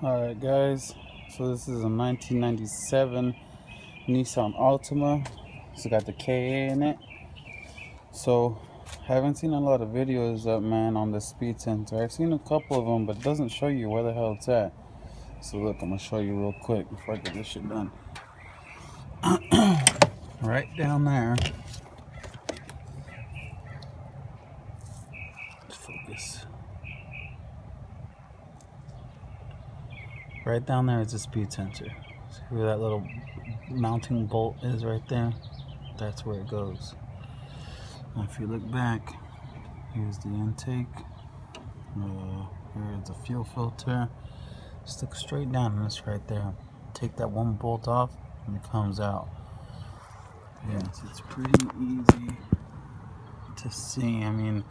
Alright guys, so this is a 1997 Nissan Altima. It's got the KA in it. So haven't seen a lot of videos up, man, on the speed sensor. I've seen a couple of them, but it doesn't show you where the hell it's at. So look, I'm gonna show you real quick before I get this shit done. Right down there. Let's focus. Right down there is the speed sensor. See where that little mounting bolt is right there? That's where it goes. Now if you look back, here's the intake. Here's the fuel filter. Just look straight down and it's right there. Take that one bolt off and it comes out. Yes, it's pretty easy to see. I mean,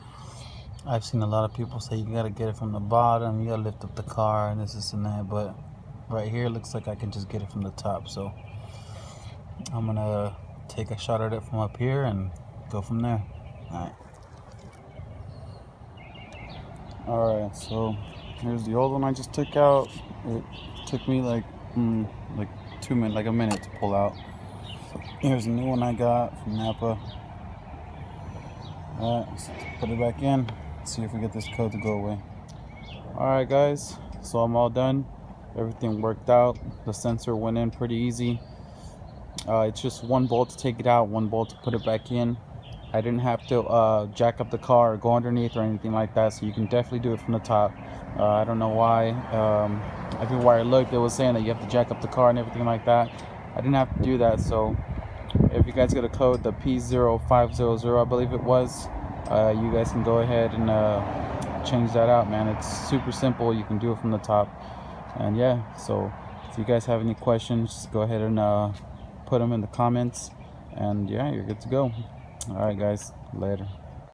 I've seen a lot of people say you gotta get it from the bottom, you gotta lift up the car and this and that, but right here looks like I can just get it from the top. So I'm gonna take a shot at it from up here and go from there. Alright, so here's the old one I just took out. It took me like 2 minutes, like a minute to pull out. Here's the new one I got from Napa. Alright, let's put it back in, see if we get this code to go away. Alright guys, so I'm all done. Everything worked out. The sensor went in pretty easy. It's just one bolt to take it out, one bolt to put it back in. I didn't have to jack up the car or go underneath or anything like that, so you can definitely do it from the top. I don't know why. Everywhere I looked, it was saying that you have to jack up the car and everything like that. I didn't have to do that, so if you guys get a code, the P0500, I believe it was, you guys can go ahead and change that out, man. It's super simple. You can do it from the top. And yeah, so if you guys have any questions, just go ahead and put them in the comments. And yeah, you're good to go. Alright guys, later.